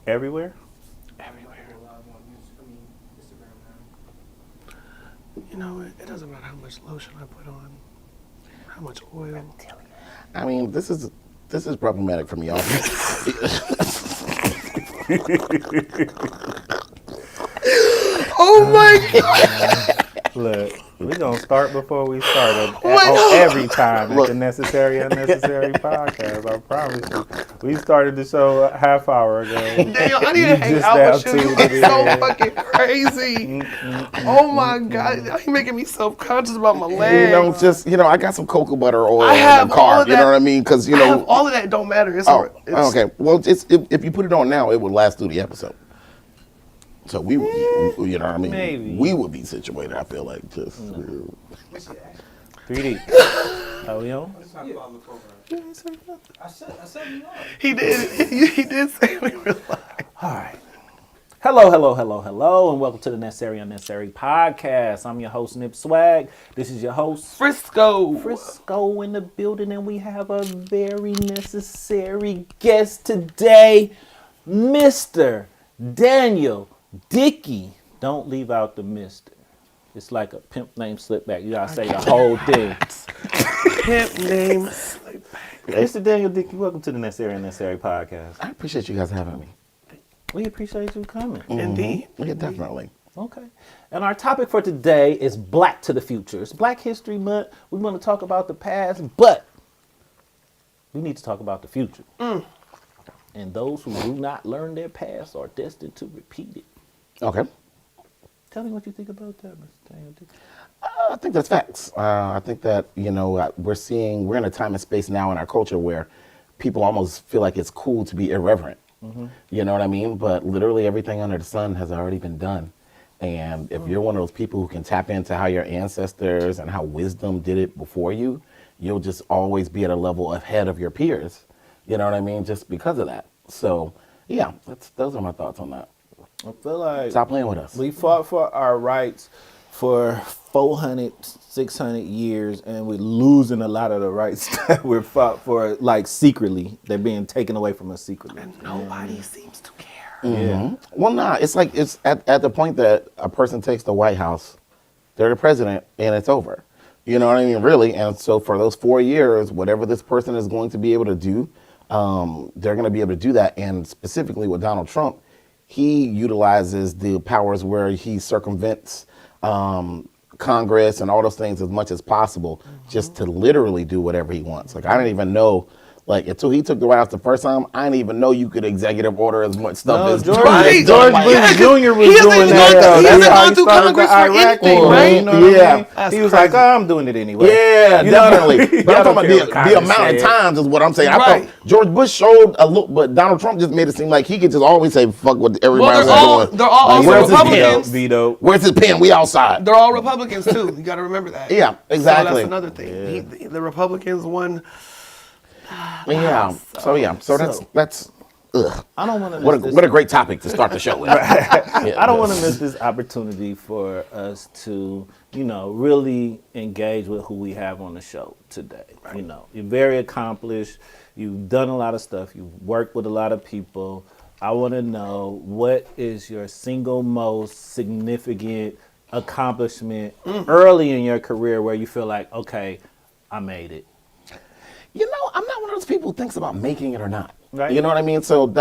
Everywhere? You know, it doesn't matter how much lotion I put on, how much oil. I mean, this is problematic for me. Oh my God! Look, we're going to start before we start on every time at the Necessary Unnecessary podcast. I promise you. We started the show a half hour ago. Daniel, I need to hang out with you. You are so fucking crazy. Oh my God. You're making me self-conscious about my legs. I got some cocoa butter oil I in have the all car. of You know that. what I mean? Because, I have all of that. It don't matter. It's okay. Well, if you put it on now, it would last through the episode. So you know what I mean? Maybe. We would be situated, I feel like, just... 3D. Are we on? I said you are. He did say we were live. All right. Hello, and welcome to the Necessary Unnecessary podcast. I'm your host, Nip Swag. This is your host, Frisco in the building, and we have a very necessary guest today, Mr. Daniel Dickey. Don't leave out the Mr. It's like a pimp name slip back. You gotta say the whole thing. Pimp name slip back. Mr. Daniel Dickey, welcome to the Necessary Unnecessary podcast. I appreciate you guys having me. We appreciate you coming. Indeed. Yeah, definitely. Okay. And our topic for today is Black to the Future. It's Black History Month. We want to talk about the past, but we need to talk about the future. And those who do not learn their past are destined to repeat it. Okay. Tell me what you think about that, Mr. Daniel Dickey. I think that's facts. I think that, we're in a time and space now in our culture where people almost feel like it's cool to be irreverent. Mm-hmm. You know what I mean? But literally everything under the sun has already been done. And if you're one of those people who can tap into how your ancestors and how wisdom did it before you, you'll just always be at a level ahead of your peers. You know what I mean? Just because of that. So, yeah, those are my thoughts on that. I feel like Stop playing with us. we fought for our rights for 400, 600 years, and we're losing a lot of the rights that we're fought for, like, secretly. They're being taken away from us secretly. And nobody seems to care. Mm-hmm. Yeah. Well, it's at the point that a person takes the White House, they're the president, and it's over. You know what I mean? Really. And so for those 4 years, whatever this person is going to be able to do, they're going to be able to do that. And specifically with Donald Trump, he utilizes the powers where he circumvents Congress and all those things as much as possible, just to literally do whatever he wants. Like, I didn't even know, until he took the White House the first time, I didn't even know you could executive order as much stuff as George Right. Bush Yeah, Jr. was he hasn't doing gone- that. he That's hasn't how gone he through started Congress the for Iraq anything, war. right? You know what Yeah. I mean? That's He was crazy. like, oh, I'm doing it anyway. Yeah, You know what I definitely. mean? But I'm I don't talking care about what the Congress amount of said. times is what I'm saying. I Right. thought George Bush showed a look, but Donald Trump just made it seem like he could just always say fuck what everybody Well, else is doing. they're all Like, also where's his pen? Republicans. Veto. Where's his pen? We outside. They're all Republicans too. You got to remember that. Yeah, exactly. So that's another thing. The Republicans won. Yeah. So that's. Ugh. I don't want to What a great topic to start the show with. I don't want to miss this opportunity for us to, really engage with who we have on the show today. Right. You're very accomplished. You've done a lot of stuff. You've worked with a lot of people. I want to know, what is your single most significant accomplishment early in your career where you feel like, okay, I made it? I'm not one of those people who thinks about making it or not. Right. You know what I mean? So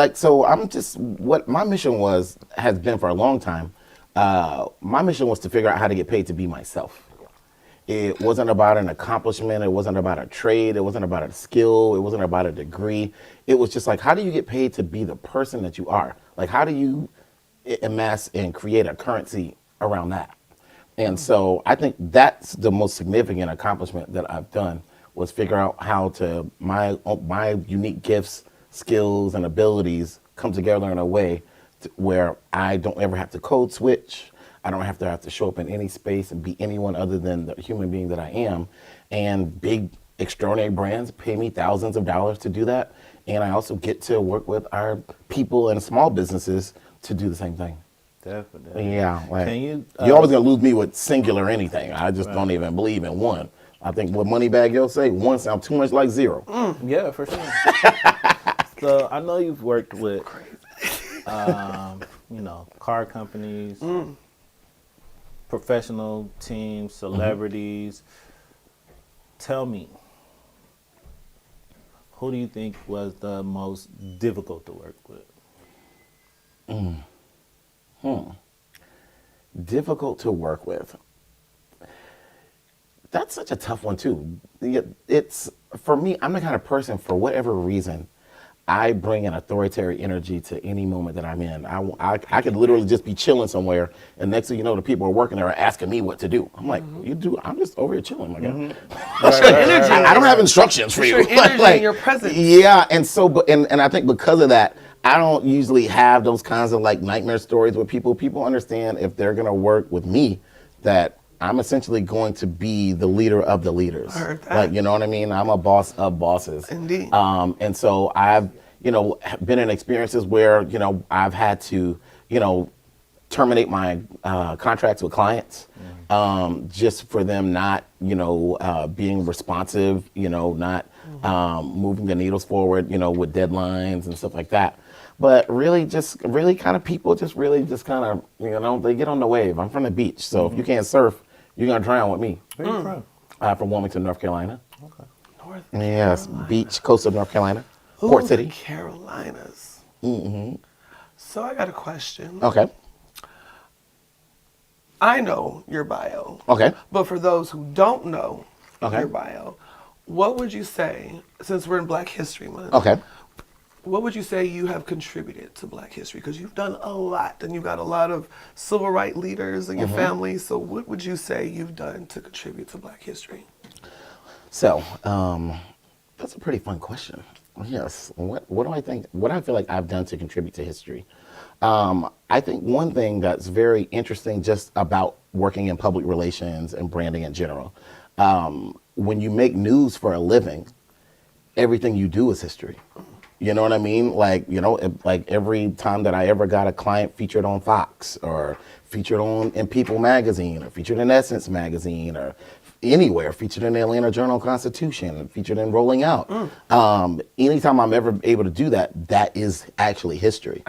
I'm just, what my mission has been for a long time. My mission was to figure out how to get paid to be myself. It wasn't about an accomplishment. It wasn't about a trade. It wasn't about a skill. It wasn't about a degree. It was just like, how do you get paid to be the person that you are? Like, how do you amass and create a currency around that? And so I think that's the most significant accomplishment that I've done, was figure out how to, my unique gifts, skills, and abilities come together in a way where I don't ever have to code switch. I don't have to show up in any space and be anyone other than the human being that I am. And big, extraordinary brands pay me thousands of dollars to do that. And I also get to work with our people and small businesses to do the same thing. Definitely. Yeah. Like, Can you, you're always going to lose me with singular anything. I just don't even believe in one. I think what Moneybag Yo say, one sounds too much like zero. Yeah, for sure. So I know you've worked with Car companies, professional teams, celebrities. Tell me, who do you think was the most difficult to work with? Difficult to work with. That's such a tough one too. It's for me. I'm the kind of person, for whatever reason, I bring an authoritarian energy to any moment that I'm in. I could literally just be chilling somewhere, and next thing you know, the people are working there are asking me what to do. I'm like, you do? I'm just over here chilling, my guy. I don't have instructions for you. Your energy and your presence. Yeah, and so, and I think because of that, I don't usually have those kinds of like nightmare stories with people. People understand if they're gonna work with me, that I'm essentially going to be the leader of the leaders. I heard that. Like, you know what I mean? I'm a boss of bosses. Indeed. And so I've, been in experiences where, I've had to, terminate my contracts with clients, just for them not, being responsive, not moving the needles forward, with deadlines and stuff like that. But really kind of people just kind of, they get on the wave. I'm from the beach, so if you can't surf, you're going to drown with me. Where you from? From Wilmington, North Carolina. Okay. North Yes, Carolina. beach, coast of North Carolina. Ooh, Port City. the Carolinas. Mm-hmm. So I got a question. Okay. I know your bio. Okay. But for those who don't know Okay. your bio, what would you say, since we're in Black History Month, Okay. what would you say you have contributed to Black history? Because you've done a lot, and you've got a lot of civil rights leaders in your family. So what would you say you've done to contribute to Black history? So, that's a pretty fun question. Yes. What do I think? What I feel like I've done to contribute to history? I think one thing that's very interesting just about working in public relations and branding in general, when you make news for a living, everything you do is history. You know what I mean? Like, like every time that I ever got a client featured on Fox or featured in People magazine or featured in Essence magazine or anywhere, featured in the Atlanta Journal-Constitution, featured in Rolling Out. Anytime I'm ever able to do that, that is actually history.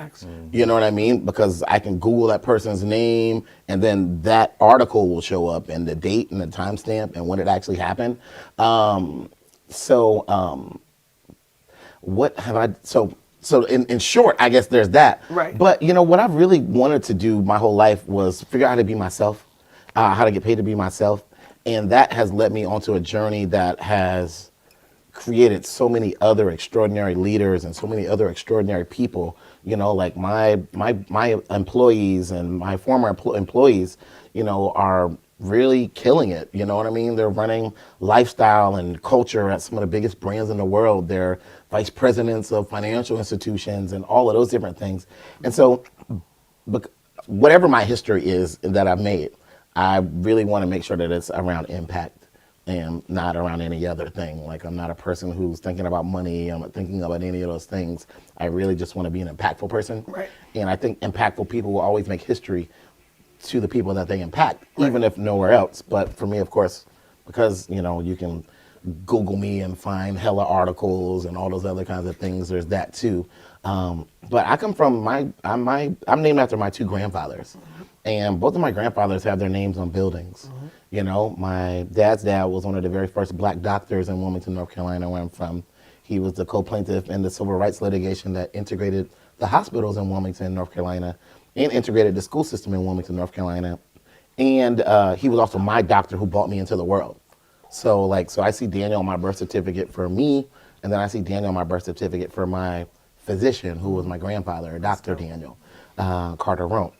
You know what I mean? Because I can Google that person's name and then that article will show up and the date and the timestamp and when it actually happened. What have I, so in short, I guess there's that. Right. But what I've really wanted to do my whole life was figure out how to be myself, how to get paid to be myself. And that has led me onto a journey that has created so many other extraordinary leaders and so many other extraordinary people, like my employees and my former employees, are really killing it. You know what I mean? They're running lifestyle and culture at some of the biggest brands in the world. They're vice presidents of financial institutions and all of those different things. And so whatever my history is that I've made, I really want to make sure that it's around impact and not around any other thing. Like, I'm not a person who's thinking about money. I'm not thinking about any of those things. I really just want to be an impactful person. Right. And I think impactful people will always make history to the people that they impact, even if nowhere else. But for me, of course, because, you can Google me and find hella articles and all those other kinds of things. There's that too. But I come from I'm named after my two grandfathers. And both of my grandfathers have their names on buildings. My dad's dad was one of the very first black doctors in Wilmington, North Carolina, where I'm from. He was the co-plaintiff in the civil rights litigation that integrated the hospitals in Wilmington, North Carolina, and integrated the school system in Wilmington, North Carolina. And he was also my doctor who brought me into the world. So I see Daniel on my birth certificate for me, and then I see Daniel on my birth certificate for my physician, who was my grandfather, Dr. Daniel Carter Roan.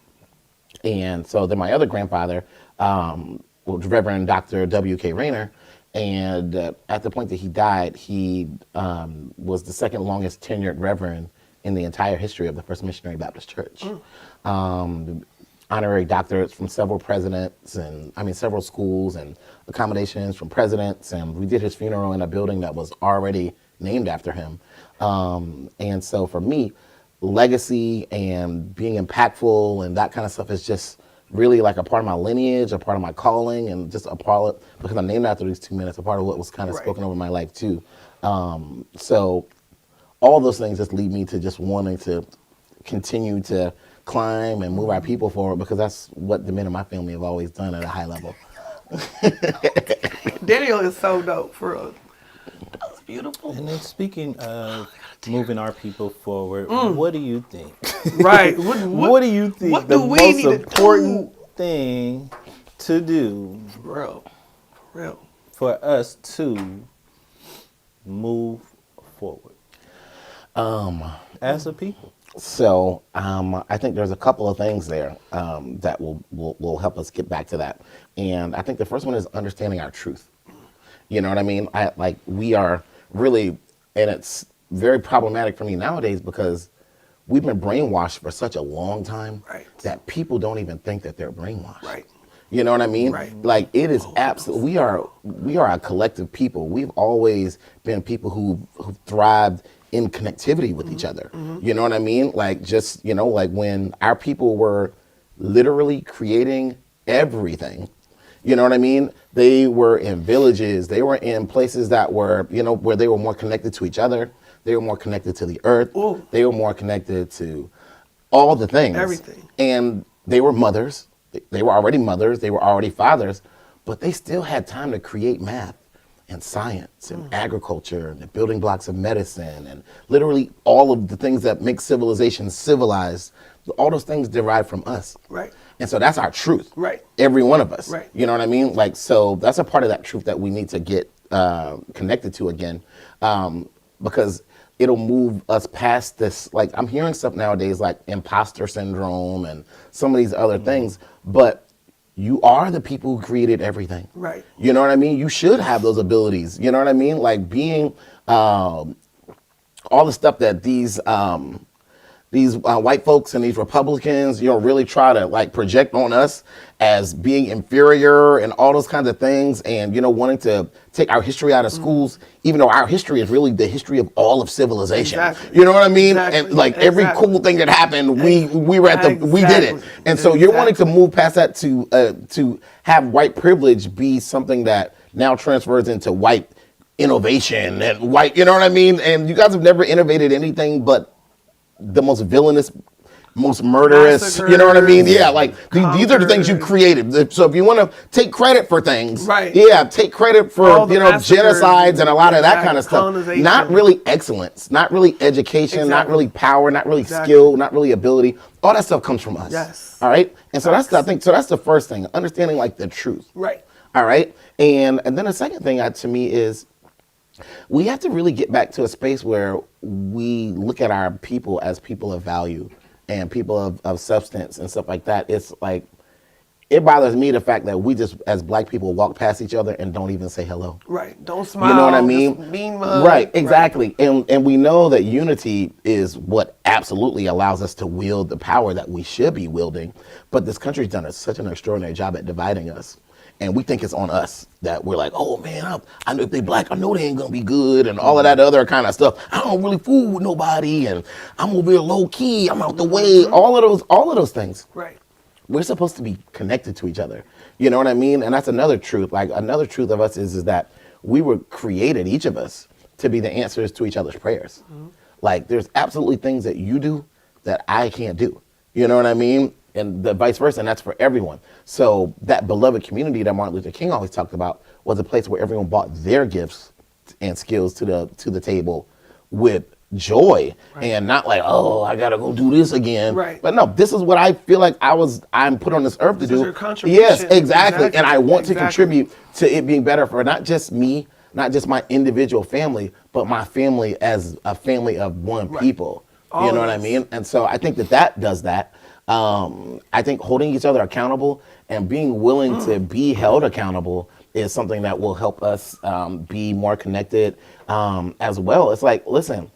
And so then my other grandfather was Reverend Dr. W.K. Rayner. And at the point that he died, he was the second longest tenured reverend in the entire history of the First Missionary Baptist Church. Honorary doctorates from several presidents several schools and accommodations from presidents. And we did his funeral in a building that was already named after him. And so for me, legacy and being impactful and that kind of stuff is just really like a part of my lineage, a part of my calling, and just a part of, because I'm named after these two men, it's a part of what was kind of spoken over my life too. So all those things just lead me to just wanting to continue to climb and move our people forward, because that's what the men in my family have always done at a high level. Daniel is so dope, for real. That was beautiful. And then speaking of moving our people forward, what do you think? Right. What do you think what the do we most need to important thing to do For real. for us to move forward as a people? So I think there's a couple of things there that will help us get back to that. And I think the first one is understanding our truth. You know what I mean? We are really, and it's very problematic for me nowadays because we've been brainwashed for such a long time that people don't even think that they're brainwashed. Right. You know what I mean? Right. Like, it is absolutely, we are a collective people. We've always been people who thrived in connectivity with each other. You know what I mean? Like, just, you know, like when our people were literally creating everything, you know what I mean? They were in villages, they were in places that were, you know, where they were more connected to each other. They were more connected to the earth. Ooh. They were more connected to all the things. Everything. And they were mothers. They were already mothers. They were already fathers. But they still had time to create math and science and agriculture and the building blocks of medicine and literally all of the things that make civilization civilized. All those things derive from us. Right. And so that's our truth. Right. Every one of us. Right. You know what I mean? Like, so that's a part of that truth that we need to get connected to again, because it'll move us past this. Like, I'm hearing stuff nowadays like imposter syndrome and some of these other things, but you are the people who created everything. Right. You know what I mean? You should have those abilities. You know what I mean? Like being all the stuff that these white folks and these Republicans, you know, really try to like project on us as being inferior and all those kinds of things, and, you know, wanting to take our history out of schools, even though our history is really the history of all of civilization. Exactly. You know what I mean? Exactly. And like every cool thing that happened, we were at the we did it. Exactly. And so you're wanting to move past that to have white privilege be something that now transfers into white innovation and white, you know what I mean? And you guys have never innovated anything but the most villainous, most murderous, you know what I mean? Yeah, like these are the things you created. So if you want to take credit for things, right? Yeah, take credit for, all the you know, genocides and a lot of that kind of stuff. Colonization. Not really excellence, not really education, not really power, not really skill, not really ability. All that stuff comes from us. Yes. All right. And so that's, I think, so that's the first thing, understanding like the truth. Right. All right. And then the second thing to me is, we have to really get back to a space where we look at our people as people of value and people of substance and stuff like that. It's like, it bothers me the fact that we just, as black people, walk past each other and don't even say hello. Right. Don't smile. You know what I mean? Just mean mug. Right, exactly. Right. And we know that unity is what absolutely allows us to wield the power that we should be wielding. But this country's done such an extraordinary job at dividing us. And we think it's on us that we're like, oh man, I know if they black, I know they ain't gonna be good, and all of that other kind of stuff. I don't really fool with nobody, and I'm over here low key, I'm out the way. All of those things. Right. We're supposed to be connected to each other. You know what I mean? And that's another truth. Like, another truth of us is that we were created, each of us, to be the answers to each other's prayers. Like, there's absolutely things that you do that I can't do. You know what I mean? And the vice versa, and that's for everyone. So that beloved community that Martin Luther King always talked about was a place where everyone brought their gifts and skills to the table with joy, and not like, oh, I gotta go do this again. Right. But no, this is what I feel like I'm put on this earth to do. Is your contribution. Yes, exactly. And I want to contribute to it being better for not just me, not just my individual family, but my family as a family of one people. All you know of what I us. mean? And so I think that does that. I think holding each other accountable and being willing to be held accountable is something that will help us be more connected as well. It's like, listen,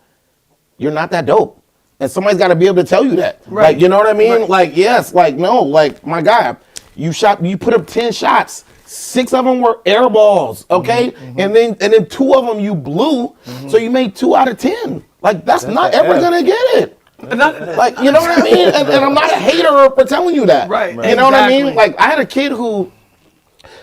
you're not that dope. And somebody's got to be able to tell you that. Right. Like, you know what I mean? Right. Like, yes, like, no, like, my guy, you put up 10 shots. 6 of them were air balls, okay? And then 2 of them you blew, so you made 2 out of 10. Like, that's not ever going to get it. Like, you know what I mean? And I'm not a hater for telling you that. Right. You know what I mean? Like, I had a kid who,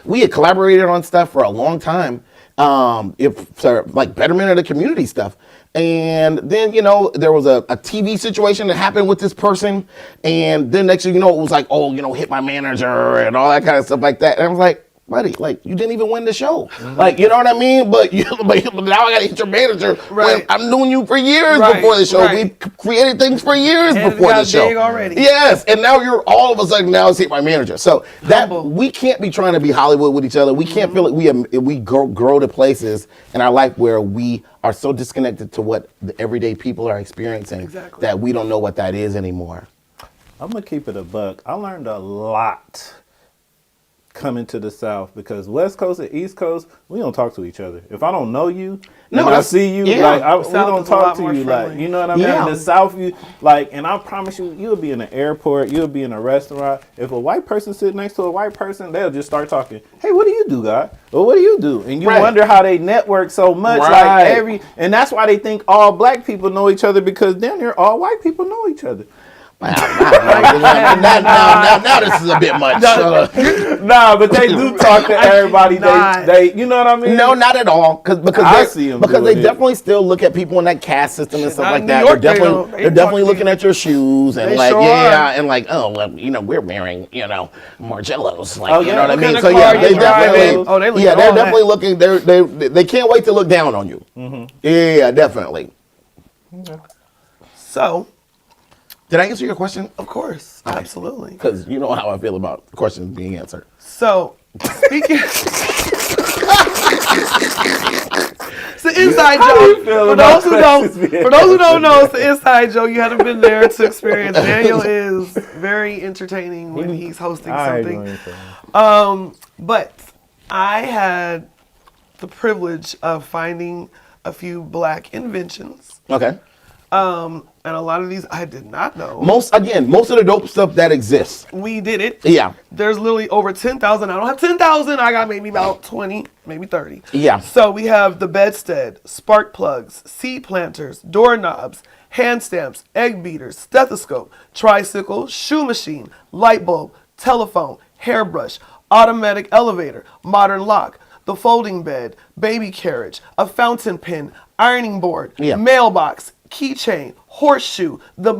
we had collaborated on stuff for a long time, for like betterment of the community stuff. And then, you know, there was a TV situation that happened with this person. And then next thing you know, it was like, oh, you know, hit my manager and all that kind of stuff like that. And I was like, buddy, like, you didn't even win the show. Like, you know what I mean? But now I got to hit your manager. Right. I'm knowing you for years Right, before the show. right. We created things for years And it before got the show. big already. Yes, and now you're all of a sudden now it's hit my manager. So that Humble. we can't be trying to be Hollywood with each other. We can't feel like we grow to places in our life where we are so disconnected to what the everyday people are experiencing Exactly. that we don't know what that is anymore. I'm gonna keep it a buck. I learned a lot coming to the South because West Coast and East Coast, we don't talk to each other. If I don't know you, No, and I that's- see you, yeah. like we South don't is a lot talk to more you, friendly. like you know what I mean. Yeah. In the South, you like, and I promise you, you'll be in an airport, you'll be in a restaurant. If a white person sit next to a white person, they'll just start talking. Hey, what do you do, guy? Or what do you do? And you Right. wonder how they network so much, Right. and that's why they think all black people know each other because damn near all white people know each other. Wow, now this is a bit much. Nah, but they do talk to everybody. not. They, you know what I mean? No, not at all. Because I they- see 'em because doing they it. definitely still look at people in that caste system and stuff not like in that. New York, they're they definitely don't. They they're definitely talk looking to- at your shoes and They like sure yeah are. and like oh well, you know we're wearing Margellos like Oh, you yeah. know what I What mean. kind of So car yeah, you they driving? definitely Oh, they look yeah at they're all that. definitely looking. They can't wait to look down on you. Yeah, definitely. So, Did I answer your question? of course, absolutely. Because you know how I feel about questions being answered. So, speaking. It's the inside How do you joke. feel For about those who don't, questions being for those who don't know, it's the inside joke. You haven't been there to experience. Daniel is very entertaining when he's hosting something. But I had the privilege of finding a few black inventions. Okay. And a lot of these I did not know. Most of the dope stuff that exists. We did it. Yeah. There's literally over 10,000. I don't have 10,000. I got maybe about 20, maybe 30. Yeah. So we have the bedstead, spark plugs, seed planters, doorknobs, hand stamps, egg beaters, stethoscope, tricycle, shoe machine, light bulb, telephone, hairbrush, automatic elevator, modern lock, the folding bed, baby carriage, a fountain pen, ironing board, Yeah. mailbox, keychain, horseshoe, the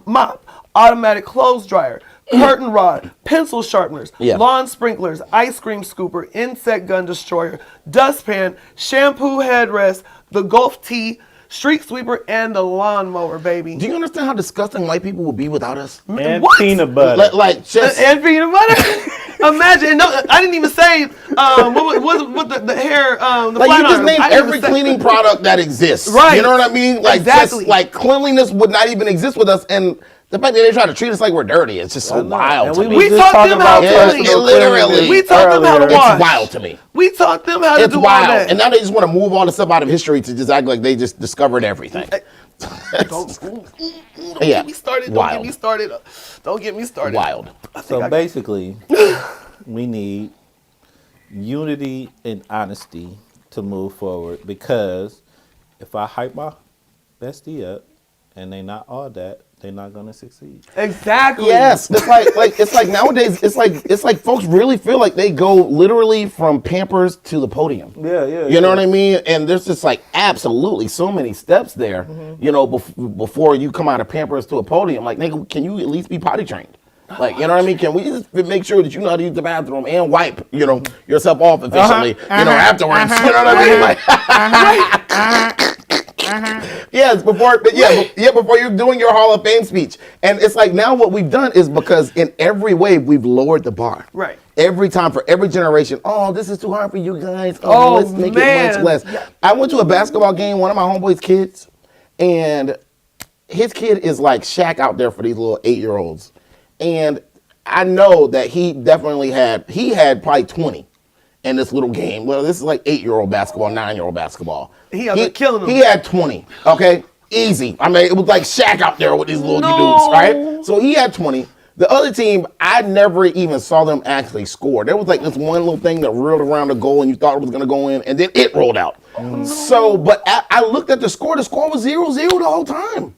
mop, automatic clothes dryer, curtain rod, pencil sharpeners, Yeah. lawn sprinklers, ice cream scooper, insect gun destroyer, dustpan, shampoo headrest, the golf tee, street sweeper, and the lawnmower, baby. Do you understand how disgusting white people would be without us? And What? peanut butter. Like just And peanut butter. Imagine. No, I didn't even say what the hair. The like flat you just iron. named I didn't every even say- cleaning product that exists. Right. You know what I mean? Like Exactly. just like cleanliness would not even exist with us, and the fact that they try to treat us like we're dirty, it's just so wild And to we me. was We just taught talking them how about to personal clean. Literally. cleanliness We taught them how to earlier. wash. It's wild to me. We taught them how to It's do all wild, that. and now they just want to move on to stuff out of history to just act like they just discovered everything. Don't Yeah. get me started. Don't Wild. get me started. Don't get me started. Wild. So basically, we need unity and honesty to move forward because if I hype my bestie up and they not all that, they're not gonna succeed. Exactly. Yes, it's like nowadays it's like folks really feel like they go literally from Pampers to the podium. Yeah. You know what I mean? And there's just like absolutely so many steps there. You know, before you come out of Pampers to a podium, like nigga, can you at least be potty trained? Like, you know what I mean? Can we just make sure that you know how to use the bathroom and wipe, you know, yourself off efficiently, you know, afterwards. You know what I mean? Like, yes, before you're doing your Hall of Fame speech. And it's like now what we've done is because in every way we've lowered the bar. Right. Every time for every generation, oh, this is too hard for you guys. Oh, Let's make man. it much less. Yeah. I went to a basketball game, one of my homeboys' kids, and his kid is like Shaq out there for these little 8-year-olds. And I know that he definitely had probably 20 in this little game. Well, this is like 8-year-old basketball, 9-year-old basketball. He out there killing them. He had 20, okay? Easy. I mean, it was like Shaq out there with these little No. dudes, right? So he had 20. The other team, I never even saw them actually score. There was like this one little thing that rolled around the goal and you thought it was going to go in, and then it rolled out. So, but I looked at the score. The score was 0-0 the whole time.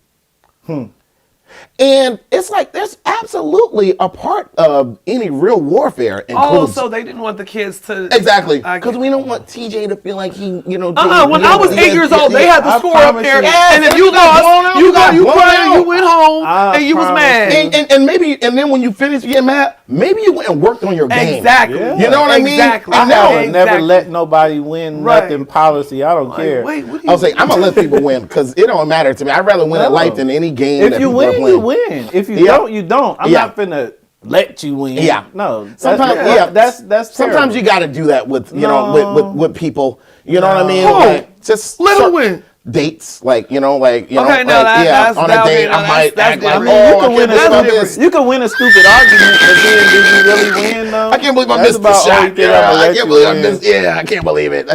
And it's like there's absolutely a part of any real warfare Oh, includes so they didn't want the kids to exactly I because get we it. don't want TJ to feel like he, you know. When I was 8 years old, they had the I score up promise there, you. and if Yes, you you got blown lost, out, you got you blown cried, and you out. went home, I and you was promise mad. you. And maybe and then when you finish getting mad, maybe you went and worked on your game. Exactly. Yeah. You know what I mean? Exactly. I I know. have a never let nobody win Right. nothing policy. I don't Like, care. wait, what do I you was like, I'm gonna let people win because it don't matter to me. I'd rather win at No. life than any game. If that you people are win, playing. you win. If you Yeah. don't, you don't. I'm Yeah. not finna let you win. Yeah. No. Sometimes, That's sometimes terrible. you got to do that with you know with people. You know what I mean? No. Like, just Let 'em win. dates, like you know, Okay, now like, that's on a now, date, okay, now I might that's act like, different. oh, You I can win can't a believe I stupid. missed. You can win a stupid argument, but then did you really win though? I can't believe I That's missed the about the only shot. thing Yeah, I'ma I let can't you believe I win. missed. Yeah, I can't believe it.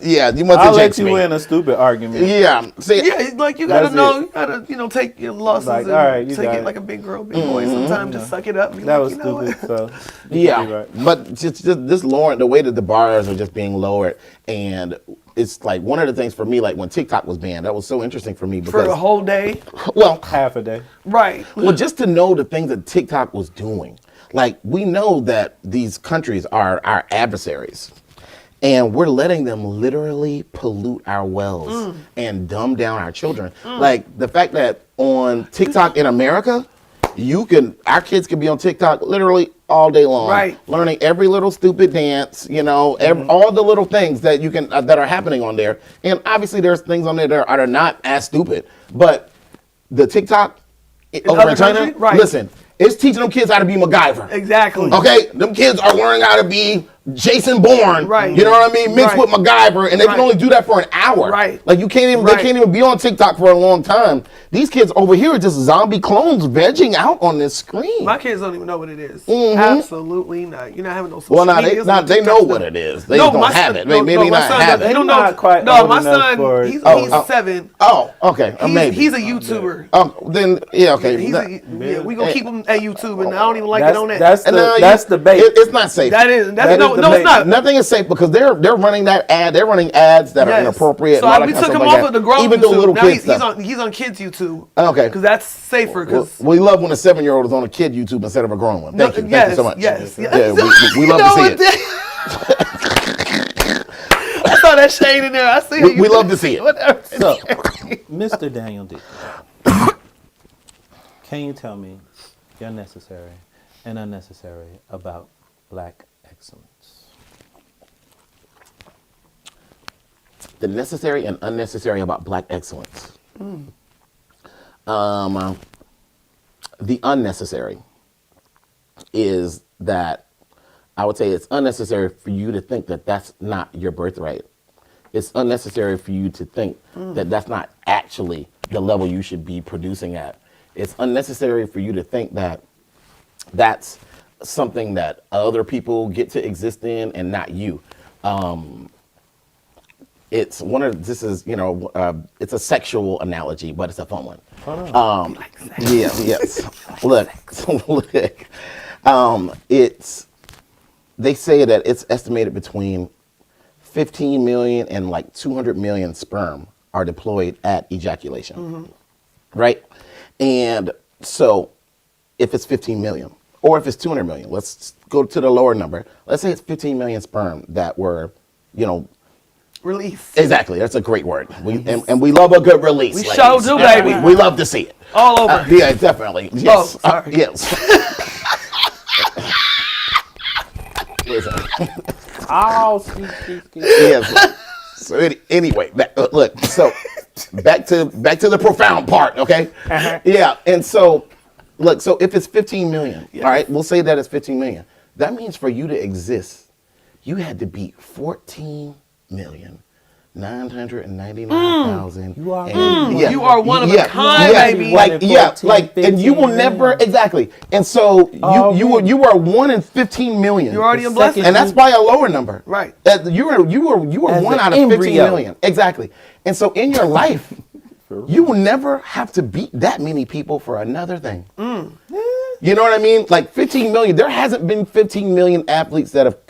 Yeah, you must I'll have let jinxed you me. win a stupid argument. Yeah, see, Yeah, like you gotta That's know, it. you gotta, take your losses Like, and all right, you take got it it. like a big girl, big boy. Sometimes just suck it up. And be That like, was you know what? stupid. So yeah, you're right. but just this lowering the way that the bars are just being lowered, and it's like one of the things for me, like when TikTok was banned, that was so interesting for me For because the whole day, well, half a day. right? well, just to know the things that TikTok was doing. Like, we know that these countries are our adversaries. And we're letting them literally pollute our wells and dumb down our children. Like, the fact that on TikTok in America, our kids can be on TikTok literally all day long. Right. Learning every little stupid dance, all the little things that you can, that are happening on there. And obviously there's things on there that are not as stupid. But the TikTok over other in China, countries? Right. listen, it's teaching them kids how to be MacGyver. Exactly. Okay, them kids are learning how to be Jason Bourne. Right. You know what I mean? Mixed Right. with MacGyver, and they Right. can only do that for an hour. Right. Like you can't even Right. they can't even be on TikTok for a long time. These kids over here are just zombie clones vegging out on this screen. My kids don't even know what it is. Mhm. Absolutely not. You're not having no social Well, now medias, they no they know TikToks, what no- it is. They No, just don't my have son- it. no, Maybe no, my not son have doesn't. it. No, Not quite no, old my enough son, for- he's Oh, 7. Oh, okay, maybe. He's a YouTuber. Then yeah, okay. We gonna keep him at YouTube, and I don't even like That's it on that. that's And, the that's the bait. It's not safe. That is that no, is the no, it's bait. not. Nothing is safe because they're running that ad. They're running ads that are Yes. inappropriate. So and all that we kind took stuff him like off that. of the grown Even the YouTube. little Now kids he's stuff. he's on kids YouTube. Okay. Because that's safer. Because We love when a 7-year-old is on a kid YouTube instead of a grown one. Thank you. Thank you so much. Yes. Yeah, we love to see it. I saw that shade in there. I see We love to see it. Whatever. So, Mr. Daniel D, can you tell me your necessary and unnecessary about Black excellence? The necessary and unnecessary about Black excellence. The unnecessary is that I would say it's unnecessary for you to think that that's not your birthright. It's unnecessary for you to think that that's not actually the level you should be producing at. It's unnecessary for you to think that that's something that other people get to exist in and not you. It's it's a sexual analogy, but it's a fun one. Yes. Look, they say that it's estimated between 15 million and like 200 million sperm are deployed at ejaculation, right? And so if it's 15 million or if it's 200 million, let's go to the lower number. Let's say it's 15 million sperm that were, Release. exactly. That's a great word. And we love a good release. We ladies. sure do, baby. We love to see it. All over. Yeah, definitely. Yes. Oh, sorry. Yes. Listen. Oh, Yes. So anyway, look. So back to the profound part. Okay. Yeah. And so look. So if it's 15 million, all right, we'll say that it's 15 million. That means for you to exist, you had to beat 14,999,000. You are You are one of a kind, baby. Like 14, and you will 15 never million. exactly. And so you are 1 in 15 million. You're already a blessing. And that's by a lower number. Right. You were As 1 an out of 15 embryo. million. Exactly. And so in your life, you will never have to beat that many people for another thing. You know what I mean? Like 15 million. There hasn't been 15 million athletes that have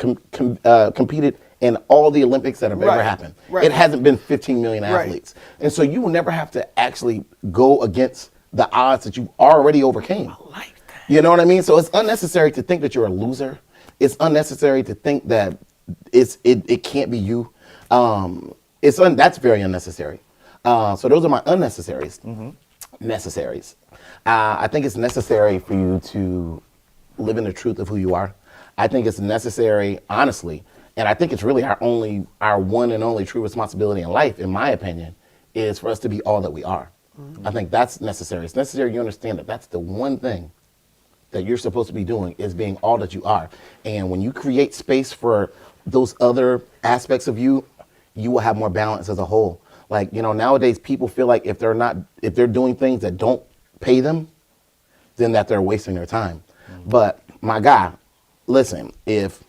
competed in all the Olympics that have ever Right. happened. Right. It hasn't been 15 million Right. athletes. And so you will never have to actually go against the odds that you already overcame. I like that. You know what I mean? So it's unnecessary to think that you're a loser. It's unnecessary to think that it can't be you. That's very unnecessary. So those are my unnecessaries. Necessaries. I think it's necessary for you to live in the truth of who you are. I think it's necessary, honestly, and I think it's really our one and only true responsibility in life, in my opinion, is for us to be all that we are. I think that's necessary. It's necessary you understand that that's the one thing that you're supposed to be doing, is being all that you are. And when you create space for those other aspects of you, you will have more balance as a whole. Like, nowadays people feel like if they're doing things that don't pay them, then that they're wasting their time. But my guy, listen, if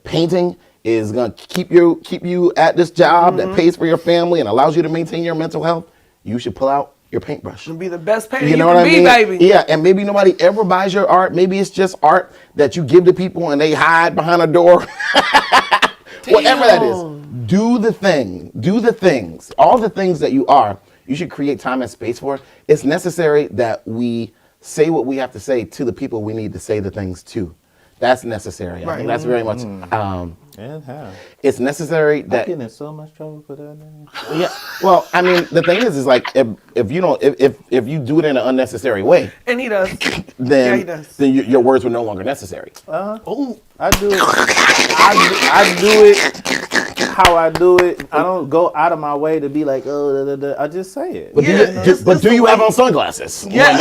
painting is gonna keep you at this job that pays for your family and allows you to maintain your mental health, you should pull out your paintbrush. To be the best painter You know can what I be, mean? baby. Yeah, and maybe nobody ever buys your art. Maybe it's just art that you give to people and they hide behind a door. Whatever that is. Do the thing. Do the things. All the things that you are, you should create time and space for. It's necessary that we say what we have to say to the people we need to say the things to. That's necessary. I think that's very much. And how? It's necessary I that. get in so much trouble for that. Man. Yeah. Well, I mean, the thing is like if you do it in an unnecessary way, And he does. then Yeah, he does. then your words were no longer necessary. Oh, I do it. I do it how I do it. I don't go out of my way to be like, oh, da, da, da. I just say it. But Yeah, do you have on sunglasses? yeah.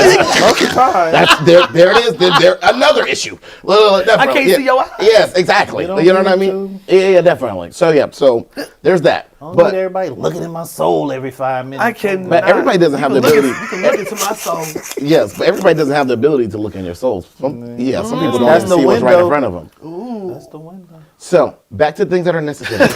Most of the time. That's there it is. There another issue. I can't see your eyes. Yes, exactly. You don't You know what I need mean? Yeah, definitely. So there's that. I don't But need everybody looking in my soul every 5 minutes. I can. But everybody doesn't have the ability. You can look into my soul. Yes, but everybody doesn't have the ability to look in your souls. Some people don't That's even the see what's right in window. front of them. That's the window. So back to things that are necessary.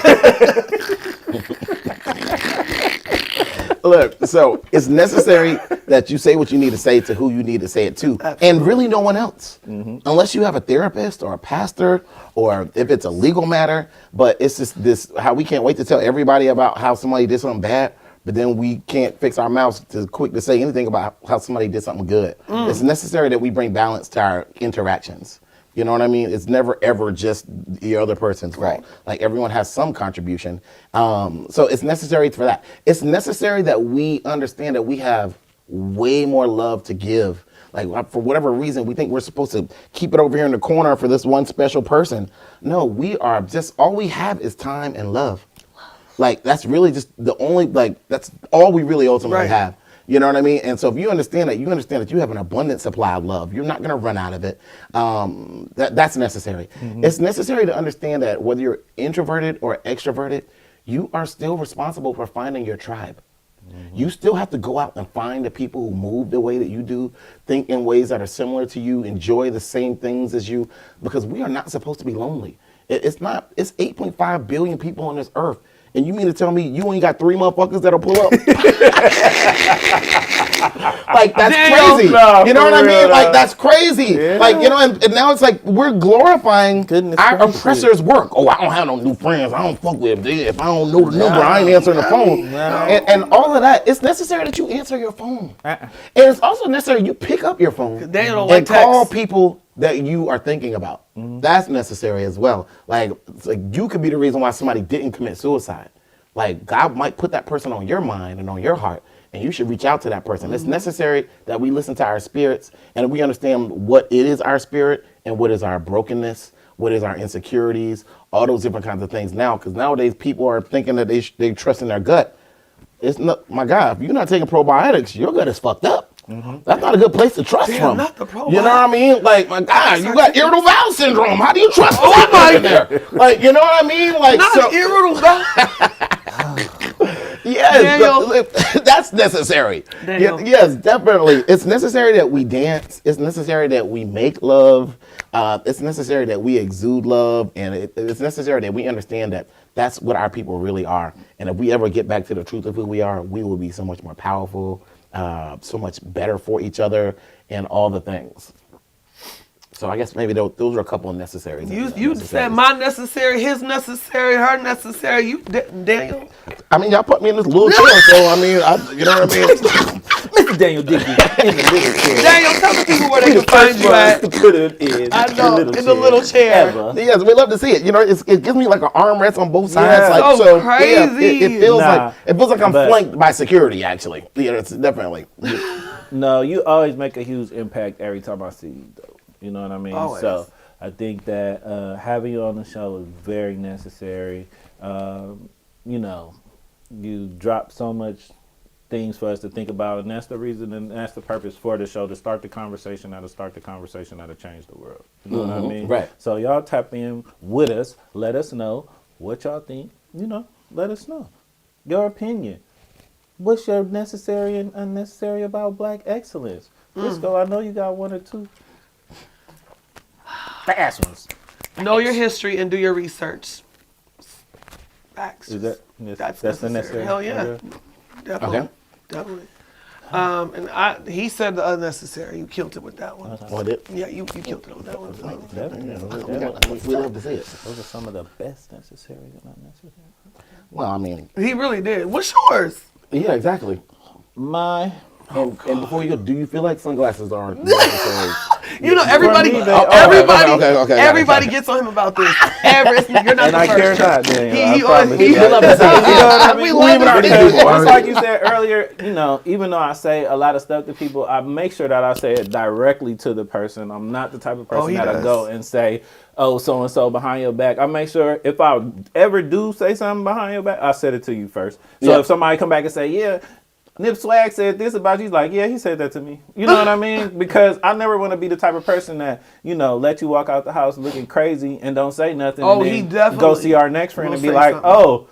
Look, so it's necessary that you say what you need to say to who you need to say it to, and really no one else, unless you have a therapist or a pastor, or if it's a legal matter. But it's just this how we can't wait to tell everybody about how somebody did something bad, but then we can't fix our mouths quick to say anything about how somebody did something good. It's necessary that we bring balance to our interactions. You know what I mean? It's never ever just the other person's fault. Right. Like everyone has some contribution. So it's necessary for that. It's necessary that we understand that we have way more love to give. Like for whatever reason, we think we're supposed to keep it over here in the corner for this one special person. No, we are just, all we have is time and love. Like that's really just the only, that's all we really ultimately Right. have. You know what I mean? And so if you understand that you have an abundant supply of love. You're not going to run out of it. That's necessary. It's necessary to understand that whether you're introverted or extroverted, you are still responsible for finding your tribe. You still have to go out and find the people who move the way that you do, think in ways that are similar to you, enjoy the same things as you, because we are not supposed to be lonely. It's 8.5 billion people on this earth. And you mean to tell me you ain't got 3 motherfuckers that'll pull up? Like, that's Damn, crazy. no, You know what I for mean? real, Like, no. that's crazy. Yeah. Like, and now it's like we're glorifying Goodness our gracious. oppressors' work. Oh, I don't have no new friends. I don't fuck with them. If I don't know the number, I ain't answering the phone. No. And all of that, it's necessary that you answer your phone. And it's also necessary you pick up your phone They don't like and call text. people that you are thinking about. That's necessary as well. Like, it's like you could be the reason why somebody didn't commit suicide. Like God might put that person on your mind and on your heart, and you should reach out to that person. It's necessary that we listen to our spirits and we understand what it is our spirit and what is our brokenness, what is our insecurities, all those different kinds of things now. Because nowadays people are thinking that they trust in their gut. It's not, my God, if you're not taking probiotics, your gut is fucked up. That's not a good place to trust Damn, from. not the probiotics. You know what I mean? Like, my God, you got irritable bowel syndrome. How do you trust Oh that my in there? Like, you know what I mean? Like, Not so, irritable. yes, Daniel. that's necessary. Daniel. Yes, definitely. It's necessary that we dance. It's necessary that we make love. It's necessary that we exude love. And it's necessary that we understand that that's what our people really are. And if we ever get back to the truth of who we are, we will be so much more powerful, so much better for each other, and all the things. So I guess maybe those are a couple of necessaries. You said my necessary, his necessary, her necessary. You Daniel. I mean, y'all put me in this little chair, so I mean, you know what I mean? Mr. Daniel Dickey in the little chair. Daniel, tell the people where they The can find first you one at. to put it in I know, the in the little chair. Ever. Yes, we love to see it. You know, it gives me like an armrest on both sides. Yeah. Like, So yeah, crazy. it feels Nah, like I'm but- flanked by security. Actually, yeah, it's definitely. No, you always make a huge impact every time I see you, though. You know what I mean? Always. So I think that having you on the show is very necessary. You know, you drop so much things for us to think about, and that's the reason, and that's the purpose for the show, to start the conversation, that'll change the world. You know what I mean? Right. So y'all tap in with us, let us know what y'all think, you know, let us know. Your opinion. What's your necessary and unnecessary about black excellence? Frisco, I know you got one or two fast ones. Know your history and do your research. Facts. Is that That's the necessary. necessary? Hell yeah. Okay. Definitely. Okay. Definitely. He said the unnecessary. You killed it with that one. What it? Yeah, you killed it with that one. Definitely. We love to see it. Those are some of the best necessary and unnecessary. Well, I mean, He really did. What's yours? yeah, exactly. My And before you go, do you feel like sunglasses are necessary? You know, everybody, me, they everybody, okay, everybody gets on him about this. You're not and the I first. care not, Daniel. He I always- promise he you. love to see it. You know what I mean? We love to see Because it. just like you said earlier, you know, even though I say a lot of stuff to people, I make sure that I say it directly to the person. I'm not the type of person he that'll does. go and say, oh, so and so behind your back. I make sure if I ever do say something behind your back, I said it to you first. So Yeah. if somebody come back and say, yeah, Nip Swag said this about you, he's like, yeah, he said that to me. You know what I mean? Because I never want to be the type of person that, you know, let you walk out the house looking crazy and don't say nothing. Oh, and he then definitely go see our next friend will and be say like, something. oh,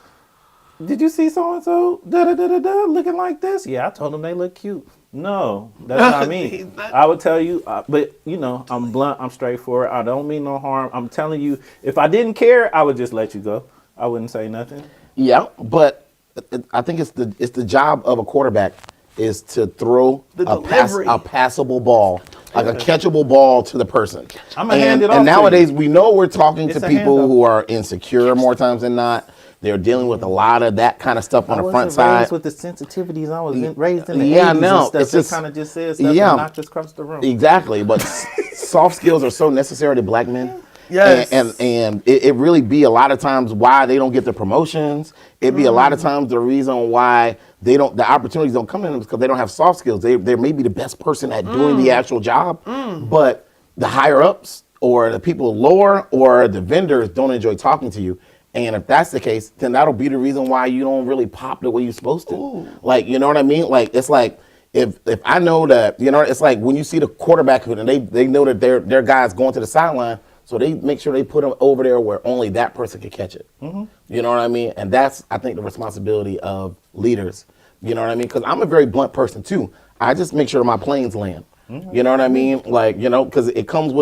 did you see so and so looking like this? Yeah, I told them they look cute. No, that's not me. He's not- I would tell you, but you know, I'm blunt, I'm straightforward. I don't mean no harm. I'm telling you, if I didn't care, I would just let you go. I wouldn't say nothing. Yeah, but I think it's the job of a quarterback is to throw The a delivery. passable ball, like a catchable ball to the person. I'ma hand it off And to nowadays you. we know we're talking It's to a people handoff. who are insecure more times than not. They're dealing with a lot of that kind of stuff on I the wasn't front side. raised with the sensitivities. I was raised in the Yeah, 80s no, and stuff. it's They just- kind of just said stuff yeah. and knocked us across the room. Exactly, but soft skills are so necessary to black men. Yes. And it really be a lot of times why they don't get the promotions. It be a lot of times the reason why the opportunities don't come to them because they don't have soft skills. They may be the best person at doing the actual job, but the higher ups or the people lower or the vendors don't enjoy talking to you. And if that's the case, then that'll be the reason why you don't really pop the way you're supposed to. Like, you know what I mean? Like, it's like, if I know that, you know, it's like when you see the quarterback and they know that their guy's going to the sideline, so they make sure they put him over there where only that person can catch it. You know what I mean? And that's, I think, the responsibility of leaders. You know what I mean? Because I'm a very blunt person too. I just make sure my planes land. You know what I mean? Like, you know, because it comes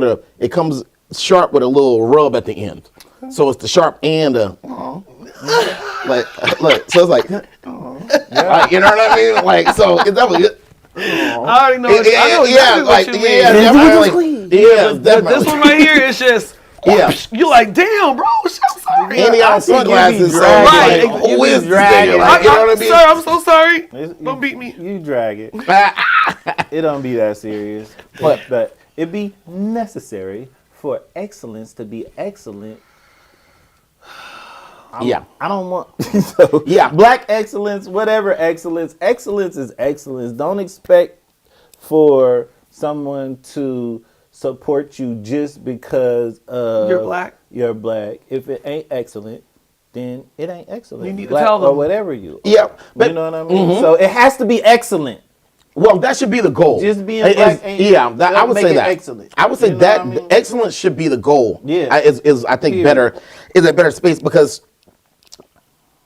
sharp with a little rub at the end. So it's the sharp and like, look, so it's like, like, you know what I mean? Like, so it's definitely. I already know. I know Yeah, exactly like, what you mean. yeah, definitely. Yeah, But definitely. this one right here is just. Yeah. You like, damn, bro. I'm sorry. And he I got think you be sunglasses, so dragging. like, You who be is this dragging. nigga? Like, you know what I mean? Sir, I'm so sorry. It's- Don't beat me. You drag it. It don't be that serious. But- But it be necessary for excellence to be excellent. Yeah. I don't want so Yeah. black excellence, whatever excellence. Excellence is excellence. Don't expect for someone to support you just because You're black. You're black. If it ain't excellent, then it ain't excellent. You need to Black tell them. or whatever you. Are. Yeah, but You know what I mean? So it has to be excellent. well, that should be the goal. Just being It black is- ain't- yeah, that, I doesn't would make say it that. excellent. I would say You know that what I mean? excellence should be the goal. Yeah. Is I think Yeah. better is a better space because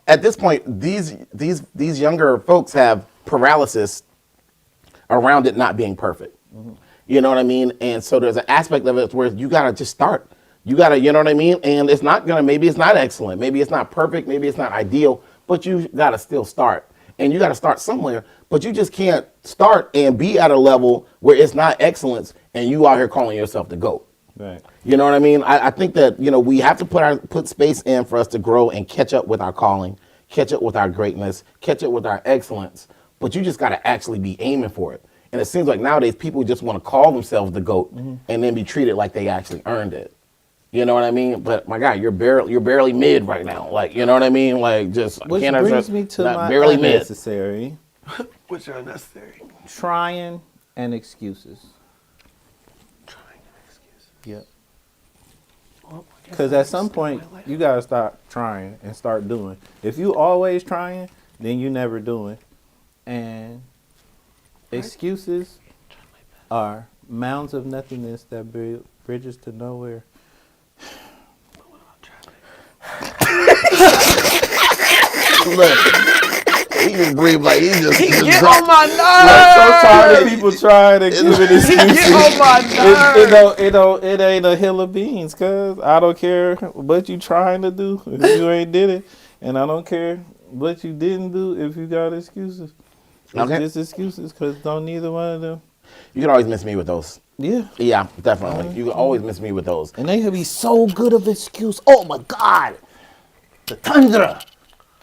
at this point these younger folks have paralysis around it not being perfect. You know what I mean? And so there's an aspect of it where you gotta just start. You gotta, you know what I mean? And it's not gonna, maybe it's not excellent, maybe it's not perfect, maybe it's not ideal, but you gotta still start. And you gotta start somewhere, but you just can't start and be at a level where it's not excellence and you out here calling yourself the GOAT. Right. You know what I mean? I think that, you know, we have to put space in for us to grow and catch up with our calling, catch up with our greatness, catch up with our excellence. but you just got to actually be aiming for it. And it seems like nowadays people just want to call themselves the GOAT and then be treated like they actually earned it. You know what I mean? But my God, you're barely mid right now. Like, you know what I mean? Like, just Which can't brings understand- me to not my barely mid. unnecessary Which are unnecessary. trying and excuses. Trying an excuse. Yep. Well, I guess Because I at some just live point, my life. you got to start trying and start doing. If you always trying, then you never doing. And excuses are mounds of nothingness that build bridges to nowhere. Look, he just breathe like he just Get dropped. on my I'm so tired nerves. of people trying to give it excuses. Get on my nerves. It ain't a hill of beans, cuz I don't care what you trying to do if you ain't did it, and I don't care what you didn't do if you got excuses. It's Okay. just excuses, cause don't neither one of them. You can always miss me with those. Yeah, Yeah, definitely. You can always miss me with those. and they could be so good of excuse. Oh my God, the tundra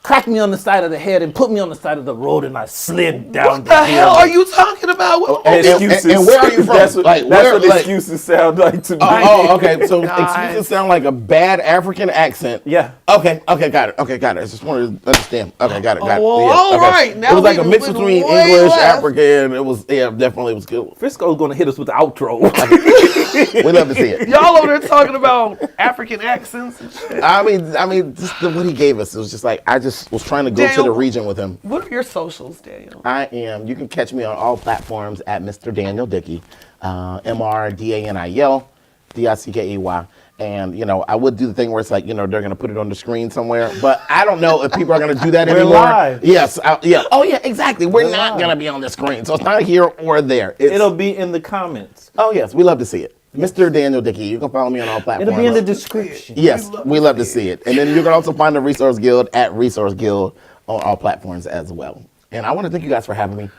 cracked me on the side of the head and put me on the side of the road, and I slid down What the hell are you talking about? And- and where are you from? That's what, Like, that's where- what like- excuses sound like to me. Oh, okay. So Guys. excuses sound like a bad African accent. Yeah. Okay, got it. I just wanted to understand. Okay, got it. Oh, well, Yeah, all okay. right. Now it was like we a mix went between way English, left. African. It was, definitely was good. Frisco's gonna hit us with the outro. We love to see it. Y'all over there talking about African accents and shit. I mean, just what he gave us. It was just like I just was trying to go to Daniel, the region with him. What are your socials, Daniel? I am. You can catch me on all platforms at Mr. Daniel Dickey, MrDaniel Dickey. And I would do the thing where it's like they're gonna put it on the screen somewhere, but I don't know if people are gonna do that We're anymore. live. Yes. Yeah. Oh yeah. Exactly. We're not live. gonna be on the screen, so it's not here or there. It's, It'll be in the comments. Oh yes, we love to see it. Mr. Daniel Dickey. You can follow me on all platforms. It'll be in the description. Yes, we love to see it. And then you can also find the Resource Guild at Resource Guild on all platforms as well. And I want to thank you guys for having me.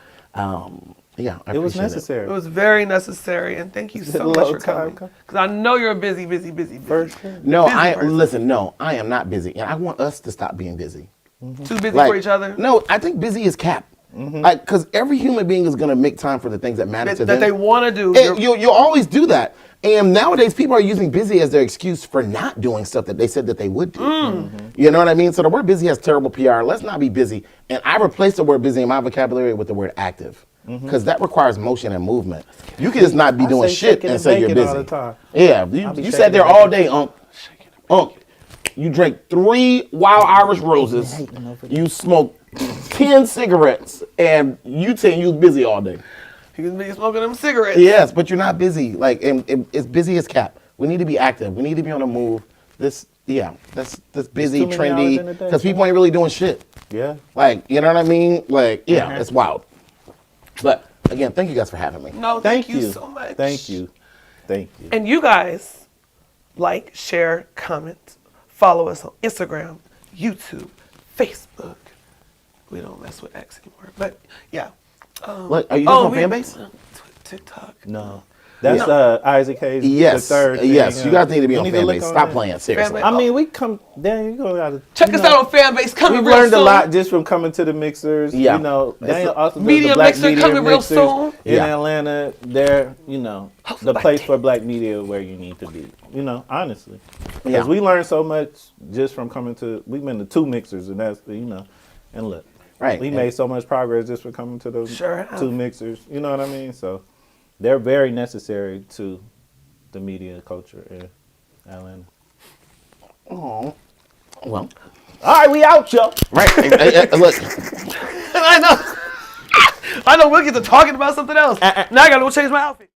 Yeah, I It was appreciate necessary. It was very necessary, and thank you so a much little for coming. time. Because I know you're a busy. For sure. No, busy person. listen. No, I am not busy, and I want us to stop being busy. Too busy Like, for each other. No, I think busy is cap. Like, because every human being is gonna make time for the things that matter to That them. they want to do. And you'll always do that. And nowadays, people are using busy as their excuse for not doing stuff that they said that they would do. You know what I mean? So the word busy has terrible PR. Let's not be busy. And I replaced the word busy in my vocabulary with the word active. Because that requires motion and movement. You can just not be I doing say shit shaking and and say you're baking busy. all the time. Yeah, be you shaking sat there and all baking. day, Unc. You drank 3 Wild Irish Roses. You smoked 10 cigarettes, and you saying you was busy all day. You can be smoking them cigarettes. Yes, but you're not busy. Like, and it's busy as cap. We need to be active. We need to be on the move. That's busy, too many hours in a trendy, day, because people ain't really doing shit. Yeah. Like, you know what I mean? Like, yeah, it's wild. But again, thank you guys for having me. No, thank you so much. Thank you. Thank you. And you guys, like, share, comment, follow us on Instagram, YouTube, Facebook. We don't mess with X anymore, but yeah. What, are you guys on Fanbase? TikTok. No. That's Isaac Hayes. Yes. The third Yes, thing, you guys need to be we on need to look Fanbase. on Stop that. playing, seriously. Fanbase. I mean, we come. Damn, you gonna gotta Check us out on Fanbase coming We've real learned soon. a lot just from coming to the mixers. Yeah. You know, Daniel also does Media the Black Mixer media coming real mixers soon. in Yeah. Atlanta. They're the by place Dan. for Black media where you need to be. Honestly, because Yeah. we learned so much just from coming to. We've been to 2 mixers, and that's and look, Right. we And- made so much progress just from coming to those Sure have. 2 mixers. You know what I mean? So they're very necessary to the media culture in Atlanta. Oh, well, All right, we out, yo. right. Look, I know. We'll get to talking about something else. Now I gotta go change my outfit.